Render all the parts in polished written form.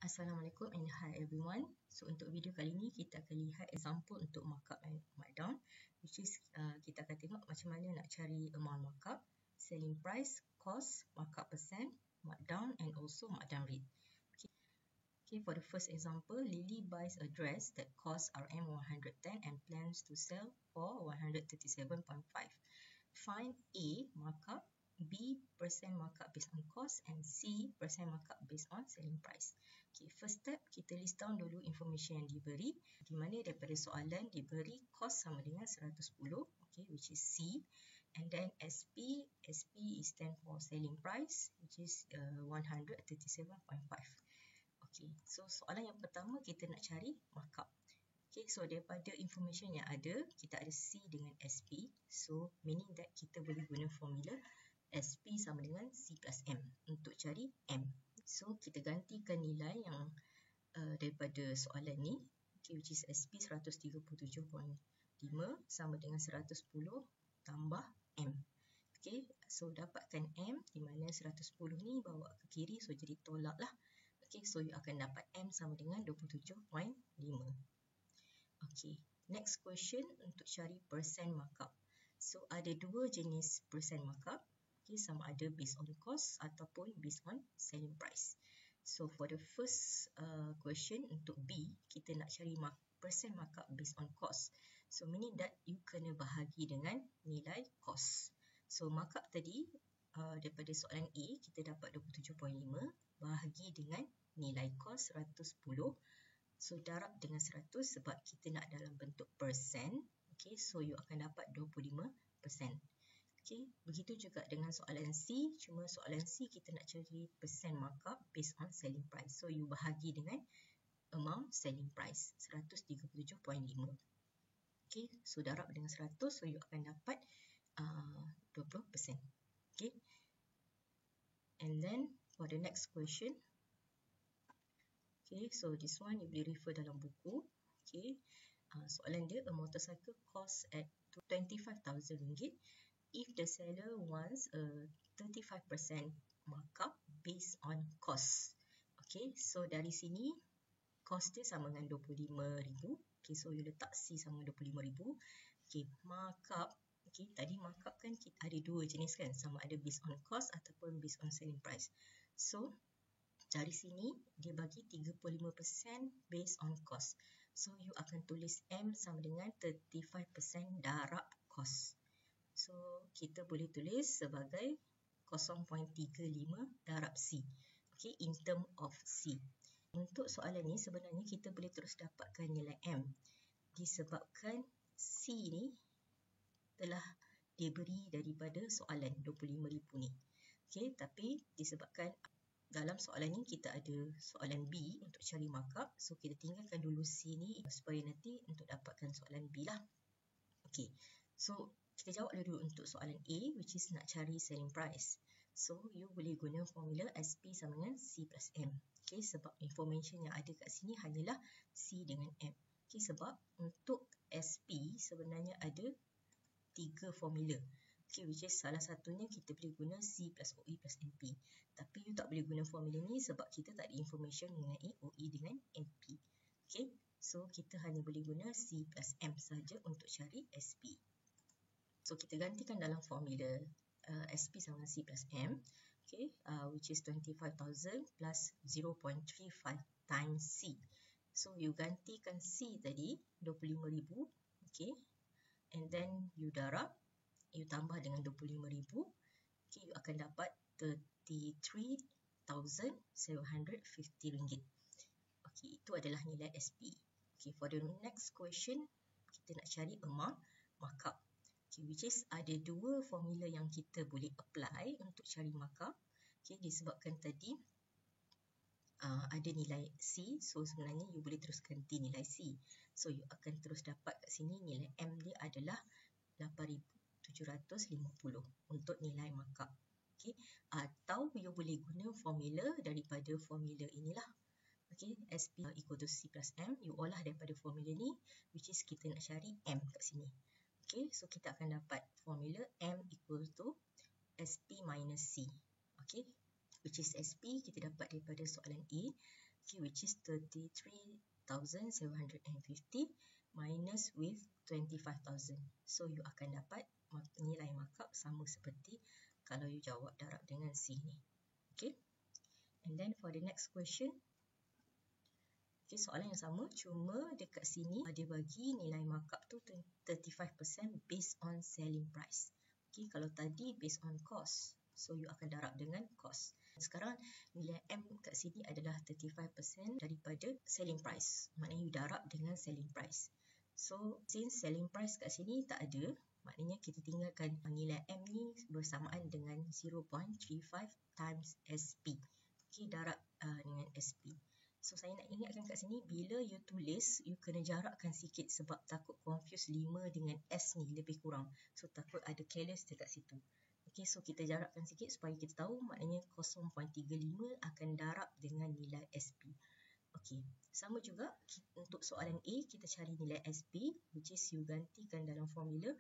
Assalamualaikum and hi everyone. So untuk video kali ni kita akan lihat example untuk markup and markdown, which is kita akan tengok macam mana nak cari amount markup, selling price, cost, markup percent, markdown and also markdown rate. Okay, for the first example, Lily buys a dress that costs RM110 and plans to sell for 137.5. Find A markup, B percent markup based on cost and C percent markup based on selling price. Okay, first step kita list down dulu information yang diberi, di mana daripada soalan diberi cost sama dengan 110, okay, which is C, and then SP is stand for selling price, which is 137.5. Okay, so soalan yang pertama kita nak cari markup. Okay, so daripada information yang ada, kita ada C dengan SP, so meaning that kita boleh guna formula SP sama dengan C plus M untuk cari M. So kita gantikan nilai yang daripada soalan ni, okay, which is SP 137.5 sama dengan 110 tambah M. Okay, so dapatkan M di mana 110 ni bawa ke kiri, so jadi tolak lah. Okay, so you akan dapat M sama dengan 27.5. Okay, next question untuk cari percent markup. So ada dua jenis percent markup. Okay, sama ada based on cost ataupun based on selling price. So for the first question untuk B, kita nak cari percent markup based on cost. So meaning that you kena bahagi dengan nilai cost. So markup tadi daripada soalan A kita dapat 27.5 bahagi dengan nilai cost 110. So darab dengan 100 sebab kita nak dalam bentuk persen. Okay, so you akan dapat 25%. Okay, begitu juga dengan soalan C, cuma soalan C kita nak cari percent markup based on selling price. So you bahagi dengan amount selling price 137.5. Okay, so darab dengan 100, so you akan dapat 20%. Okay, and then for the next question, okay, so this one you boleh refer dalam buku. Okay, soalan dia, a motorcycle cost at RM25,000 if the seller wants a 35% markup based on cost. Okay, so dari sini cost dia sama dengan 25,000. Okay, so you letak C sama dengan 25,000. Okay, markup. Okay, tadi markup kan kita ada dua jenis kan, sama ada based on cost ataupun based on selling price. So dari sini dia bagi 35% based on cost. So you akan tulis M sama dengan 35% darab cost. So kita boleh tulis sebagai 0.35 darab C. Okay, in term of C. Untuk soalan ni sebenarnya kita boleh terus dapatkan nilai M disebabkan C ni telah diberi daripada soalan 25,000 ni. Okay, tapi disebabkan dalam soalan ni kita ada soalan B untuk cari markup, so kita tinggalkan dulu C ni supaya nanti untuk dapatkan soalan B lah. Okay, so kita jawab dulu untuk soalan A, which is nak cari selling price. So you boleh guna formula SP sama dengan C plus M. Okay, sebab information yang ada kat sini hanyalah C dengan M. Okay, sebab untuk SP sebenarnya ada 3 formula. Okay, which is salah satunya kita boleh guna C plus OE plus NP. Tapi you tak boleh guna formula ni sebab kita tak ada information mengenai OE dengan NP. Okay, so kita hanya boleh guna C plus M saja untuk cari SP. So kita gantikan dalam formula SP sama C plus M. Okay, which is 25,000 plus 0.35 times C. So you gantikan C tadi 25,000. Okay, and then you darab, you tambah dengan 25,000. Okay, you akan dapat RM33,750. Okay, itu adalah nilai SP. Okay, for the next question, kita nak cari amount markup. Okay, which is ada dua formula yang kita boleh apply untuk cari markup. Okay, disebabkan tadi ada nilai C, so sebenarnya you boleh terus ganti nilai C. So you akan terus dapat kat sini nilai M dia adalah 8,750 untuk nilai markup. Okay, atau you boleh guna formula daripada formula inilah. Okay, SP equal to C plus M, you olah daripada formula ni, which is kita nak cari M kat sini. Okay, so kita akan dapat formula M equal to SP minus C. Okay, which is SP kita dapat daripada soalan A. okay, which is 33,750 minus with 25,000. So you akan dapat nilai markup sama seperti kalau you jawab darab dengan C ni. Okay. And then for the next question, okay, soalan yang sama, cuma dekat sini dia bagi nilai markup tu 35% based on selling price. Okay, kalau tadi based on cost, so you akan darab dengan cost. Sekarang nilai M kat sini adalah 35% daripada selling price. Maknanya you darab dengan selling price. So since selling price kat sini tak ada, maknanya kita tinggalkan nilai M ni bersamaan dengan 0.35 times SP. Okay, darab dengan SP. So saya nak ingatkan kat sini, bila you tulis, you kena jarakkan sikit sebab takut confuse 5 dengan S ni lebih kurang. So takut ada careless dekat situ. Okay, so kita jarakkan sikit supaya kita tahu, maknanya 0.35 akan darab dengan nilai SP. Okay, sama juga untuk soalan A, kita cari nilai SP, which is you gantikan dalam formula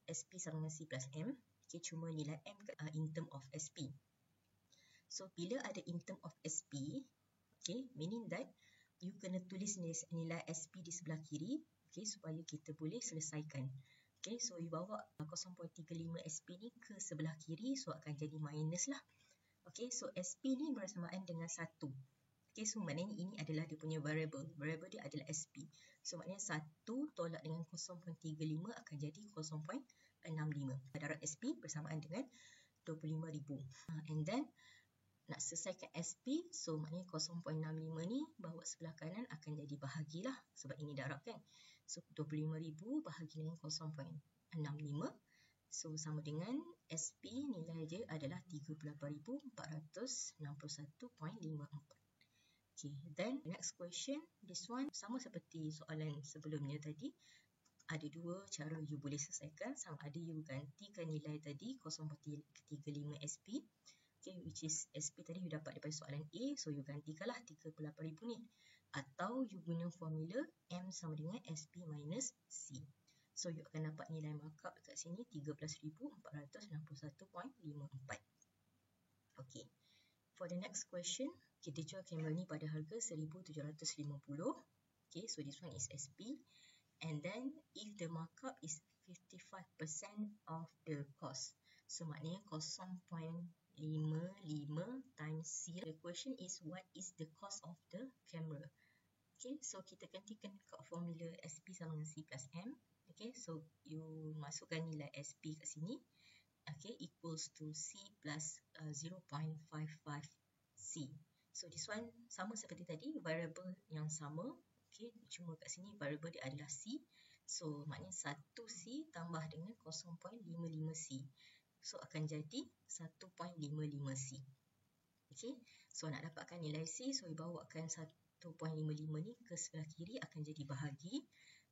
SP sama dengan C plus M. Okay, cuma nilai M in term of SP. So bila ada in term of SP, okay, meaning that you kena tulis nilai SP di sebelah kiri, okay, supaya kita boleh selesaikan. Okay, so you bawa 0.35 SP ni ke sebelah kiri, so akan jadi minus lah. Okay, so SP ni bersamaan dengan 1. Okay, so maknanya ini adalah dia punya variable. Variable dia adalah SP. So maknanya 1 tolak dengan 0.35 akan jadi 0.65. Darab SP bersamaan dengan 25,000. And then nak selesaikan SP, so maknanya 0.65 ni bawa sebelah kanan akan jadi bahagilah sebab ini darab kan. So 25,000 bahagi dengan 0.65, so sama dengan SP nilai dia adalah 38,461.54. Okay, then next question, this one sama seperti soalan sebelumnya tadi. Ada dua cara you boleh selesaikan. Sama ada you gantikan nilai tadi 0.35 SP, okay, which is SP tadi you dapat daripada soalan A, so you gantikanlah 38,000 ni. Atau you guna formula M sama dengan SP minus C. So you akan dapat nilai markup dekat sini 13,461.54. Okay, for the next question, kita jual kamera ni pada harga 1,750. Okay, so this one is SP. And then if the markup is 55% of the cost, so maknanya 0.55 times C. The question is what is the cost of the camera? Okay, so kita gantikan kat formula SP sama dengan C plus M. Okay, so you masukkan nilai SP kat sini. Okay, equals to C plus 0.55 C. So this one sama seperti tadi, variable yang sama. Okay, cuma kat sini variable dia adalah C. So maknanya 1C tambah dengan 0.55 C. So akan jadi 1.55C. Okay, so nak dapatkan nilai C, so bawakan 1.55 ni ke sebelah kiri akan jadi bahagi.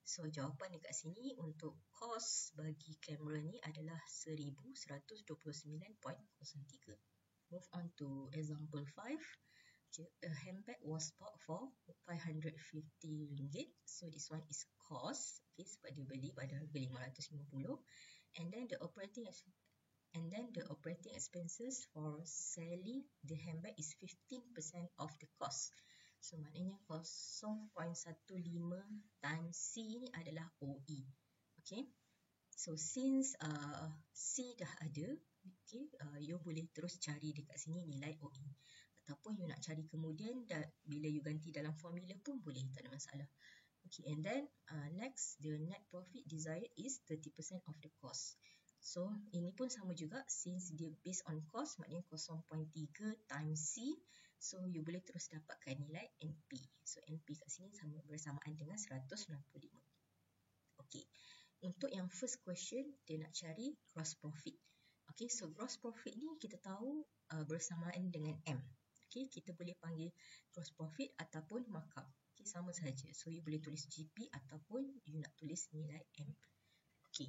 So jawapan dekat sini untuk kos bagi kamera ni adalah 1,129.03. Move on to example 5. Okay, a handbag was bought for 550 ringgit. So this one is cost. Okay, sebab dia beli pada harga 550. And then the operating expenses for selling the handbag is 15% of the cost. So maknanya 0.15 times C ni adalah OE. Okay, so since C dah ada, okay, you boleh terus cari dekat sini nilai OE. Ataupun you nak cari kemudian bila you ganti dalam formula pun boleh, tak ada masalah. Okay, and then next, the net profit desired is 30% of the cost. So ini pun sama juga, since dia based on cost, maknanya 0.3 times C. So you boleh terus dapatkan nilai NP. So NP kat sini bersamaan dengan 165. Okay, untuk yang first question, dia nak cari gross profit. Okay, so gross profit ni kita tahu bersamaan dengan M. Okay, kita boleh panggil gross profit ataupun markup. Okay, sama sahaja. So you boleh tulis GP ataupun you nak tulis nilai M. Okay,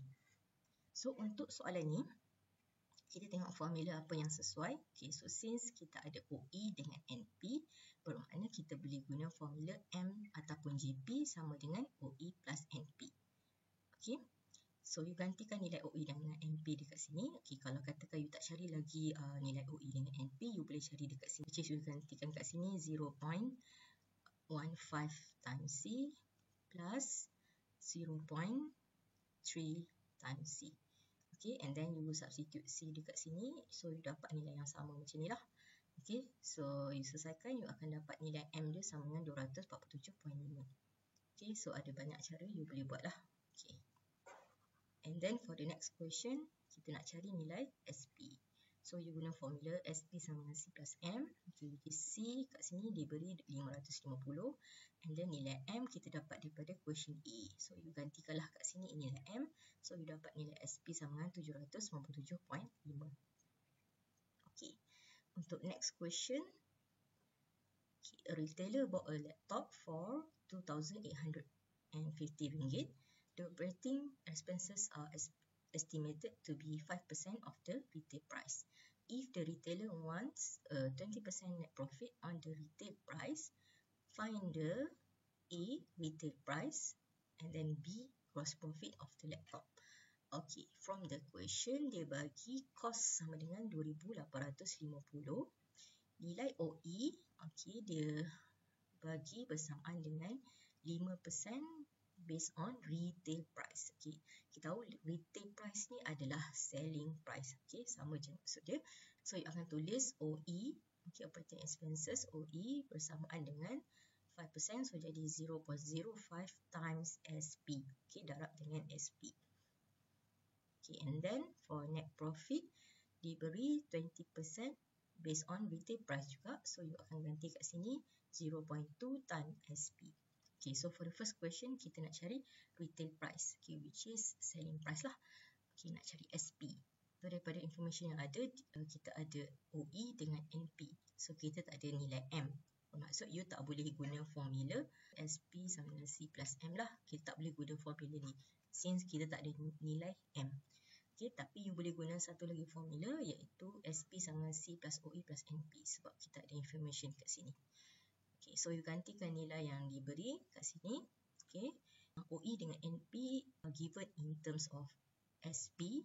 so untuk soalan ni, kita tengok formula apa yang sesuai. Okay, so since kita ada OE dengan NP, bermakna kita boleh guna formula M ataupun GP sama dengan OE plus NP. Okay, so you gantikan nilai OE dengan NP dekat sini. Okay, kalau katakan you tak cari lagi nilai OE dengan NP, you boleh cari dekat sini. Which is you gantikan kat sini 0.55 times C plus 0.3 times C. Okay, and then you substitute C dekat sini, so you dapat nilai yang sama macam ni lah. Okay, so you selesaikan, you akan dapat nilai M dia sama dengan 247.5. Okay, so ada banyak cara you boleh buat lah. Okay, and then for the next question, kita nak cari nilai SP. So you guna formula SP sama dengan C plus M. Okay, which is C kat sini diberi 550, and then nilai M kita dapat daripada question A. So you gantikanlah kat sini nilai M, so you dapat nilai SP sama dengan 797.5. Okay, untuk next question, okay, a retailer bought a laptop for RM2,850. The operating expenses are estimated to be 5% of the retail price. If the retailer wants a 20% net profit on the retail price, find the A, retail price, and then B, gross profit of the laptop. Okay, from the question, dia bagi cost sama dengan 2,850. Nilai OE, okay, dia bagi bersamaan dengan 5% based on retail price. Okay, kita tahu retail price ni adalah selling price. Okay, sama je maksud dia. So you akan tulis OE, okay, operating expenses OE bersamaan dengan 5%, so jadi 0.05 times SP. Okay, darab dengan SP. Okay, and then for net profit diberi 20% based on retail price juga, so you akan ganti kat sini 0.2 times SP. Okay, so for the first question, kita nak cari retail price, okay, which is selling price lah. Okay, nak cari SP. So, daripada information yang ada, kita ada OE dengan NP. So, kita tak ada nilai M. Maksud, you tak boleh guna formula SP sama dengan C plus M lah. Kita tak boleh guna formula ni, since kita tak ada nilai M. Okay, tapi you boleh guna satu lagi formula, iaitu SP sama dengan C plus OE plus NP, sebab kita ada information kat sini. Okay, so you gantikan nilai yang diberi kat sini. Okay, OE dengan NP are given in terms of SP.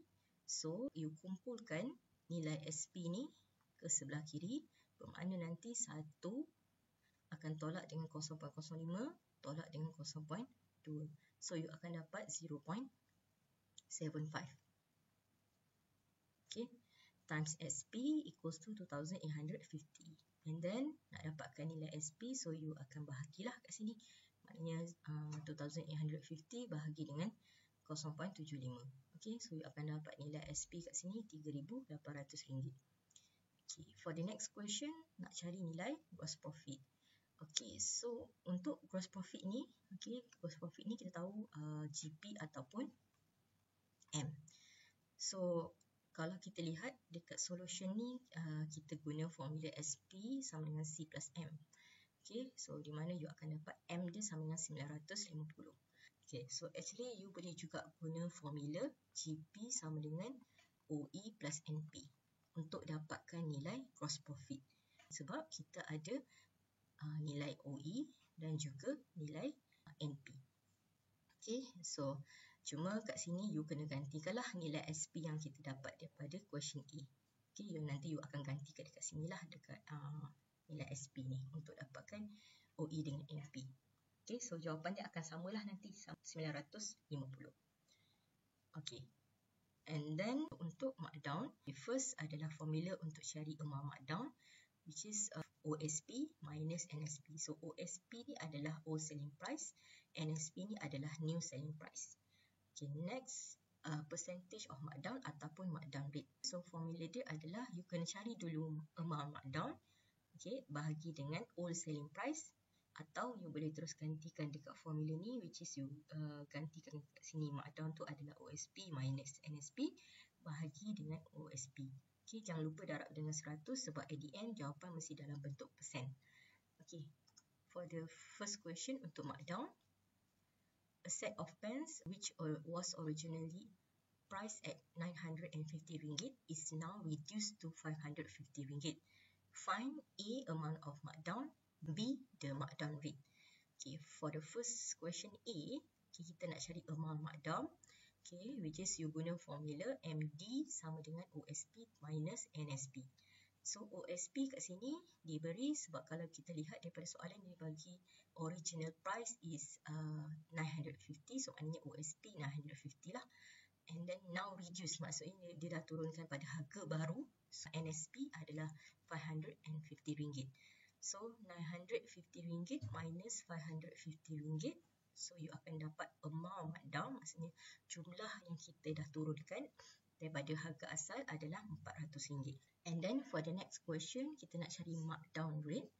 So, you kumpulkan nilai SP ni ke sebelah kiri, bermakna nanti 1 akan tolak dengan 0.05, tolak dengan 0.2. So, you akan dapat 0.75. Okay, times SP equals to 2,850. And then, nak dapatkan nilai SP, so you akan bahagilah kat sini. Maknanya 2,850 bahagi dengan 0.75. Okay, so you akan dapat nilai SP kat sini RM3,800. Okay, for the next question, nak cari nilai gross profit. Okay, so untuk gross profit ni, okay, gross profit ni kita tahu GP ataupun M. So, kalau kita lihat dekat solution ni, kita guna formula SP sama dengan C plus M. Okay, so di mana you akan dapat M dia sama dengan 950. Okay, so actually you boleh juga guna formula GP sama dengan OE plus NP untuk dapatkan nilai gross profit. Sebab kita ada nilai OE dan juga nilai NP. Okay, so cuma kat sini you kena gantikanlah nilai SP yang kita dapat daripada question A. Okay, nanti you akan gantikan dekat sini lah, dekat nilai SP ni untuk dapatkan OE dengan NP. Okay, so jawapan dia akan samalah nanti, 950. Okay, and then untuk markdown, first adalah formula untuk cari amount markdown, which is OSP minus NSP. So OSP ni adalah old selling price, NSP ni adalah new selling price. Okay, next, percentage of markdown ataupun markdown rate. So formula dia adalah you kena cari dulu amount markdown, okay, bahagi dengan old selling price, atau you boleh terus gantikan dekat formula ni, which is you gantikan kat sini markdown tu adalah OSP minus NSP bahagi dengan OSP. Okay, jangan lupa darab dengan 100 sebab at the end jawapan mesti dalam bentuk persen. Okay, for the first question untuk markdown, a set of pens which was originally priced at RM950 is now reduced to RM550. Find A, amount of markdown, B, the markdown rate. Okay, for the first question A, okay, kita nak cari amount markdown, okay, which is you guna formula MD sama dengan OSP minus NSP. So OSP kat sini diberi sebab kalau kita lihat daripada soalan dia bagi original price is 950, so maknanya OSP 950 lah. And then now reduce, maksudnya dia dah turunkan pada harga baru. So NSP adalah RM550. So RM950 minus RM550. So you akan dapat amount markdown, maksudnya jumlah yang kita dah turunkan daripada harga asal adalah RM400. And then for the next question, kita nak cari markdown rate.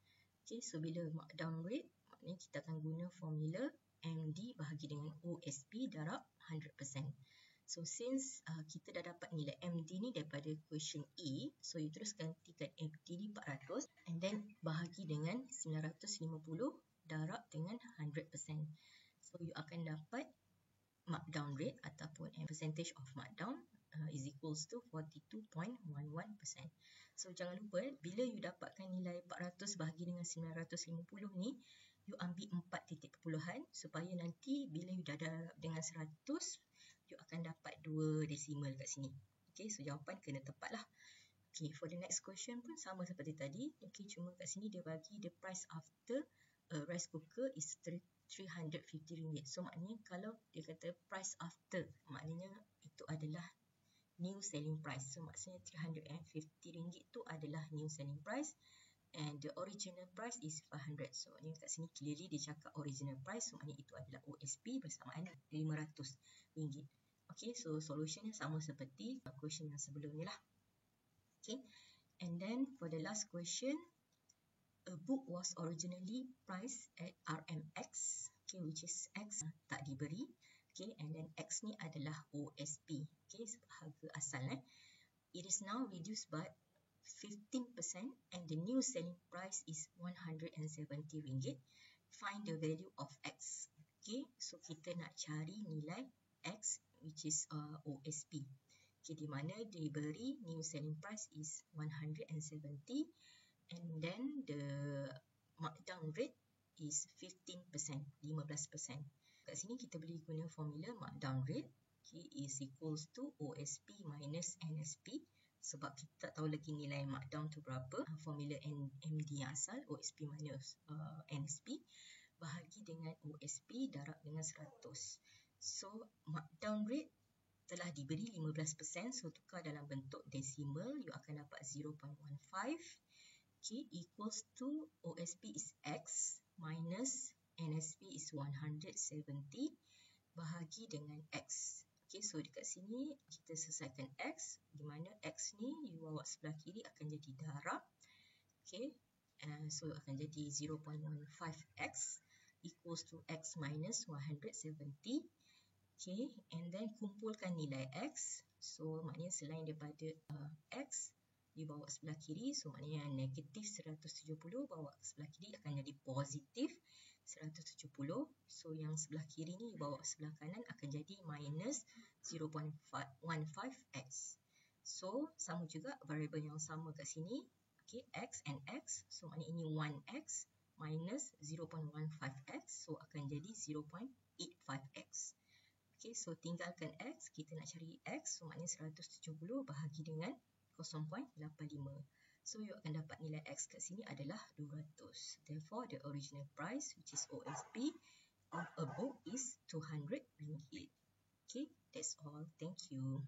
Okay, so bila markdown rate, maknanya kita akan guna formula MD bahagi dengan OSP darab 100%. So since kita dah dapat nilai MD ni daripada question A, so you terus gantikan MD ni 400 and then bahagi dengan 950 darab dengan 100%. So you akan dapat markdown rate ataupun percentage of markdown is equals to 42.11%. So jangan lupa, bila you dapatkan nilai 400 bahagi dengan 950 ni, you ambil 4 titik perpuluhan supaya nanti bila you dah darab dengan 100, you akan dapat 2 desimal kat sini. Okay, so jawapan kena tepat lah. Okay, for the next question pun sama seperti tadi. Okay, cuma kat sini dia bagi the price after a rice cooker is RM350. So maknanya kalau dia kata price after, maknanya itu adalah new selling price. So maksudnya RM350 tu adalah new selling price and the original price is 500. So maknanya kat sini clearly dia cakap original price, so maknanya itu adalah OSP bersamaan RM500. Okay, so solutionnya sama seperti question yang sebelumnya lah. Okay, and then for the last question, a book was originally priced at RMX, okay, which is X tak diberi. Okay, and then X ni adalah OSP, okay, harga asal. It is now reduced by 15% and the new selling price is RM170. Find the value of X. Okay, so kita nak cari nilai X, which is OSP. Okay, di mana diberi new selling price is 170 and then the markdown rate is 15%, 15%. Kat sini kita boleh guna formula markdown rate, okay, is equals to OSP minus NSP. Sebab kita tak tahu lagi nilai markdown tu berapa. Formula MD yang asal, OSP minus NSP, bahagi dengan OSP darab dengan 100. So markdown rate telah diberi 15%, so tukar dalam bentuk desimal, you akan dapat 0.15. Okay, equals to OSP is X minus NSP is 170 bahagi dengan X. Okay, so dekat sini kita selesaikan X, di mana X ni you bawa sebelah kiri akan jadi darab. Okay, so akan jadi 0.15X equals to X minus 170. Okay, and then kumpulkan nilai X. So maknanya selain daripada X dibawa sebelah kiri, so maknanya negatif 170 bawa sebelah kiri akan jadi positif 170. So yang sebelah kiri ni bawa sebelah kanan akan jadi minus 0.15x. So sama juga variable yang sama kat sini. Okay, x and x. So maknanya ini 1x minus 0.15x. So akan jadi 0.85x. Okay, so tinggalkan x, kita nak cari x. So maknanya 170 bahagi dengan 0.85. So you akan dapat nilai X kat sini adalah 200. Therefore, the original price, which is OSP, of a book is RM200. Okay, that's all. Thank you.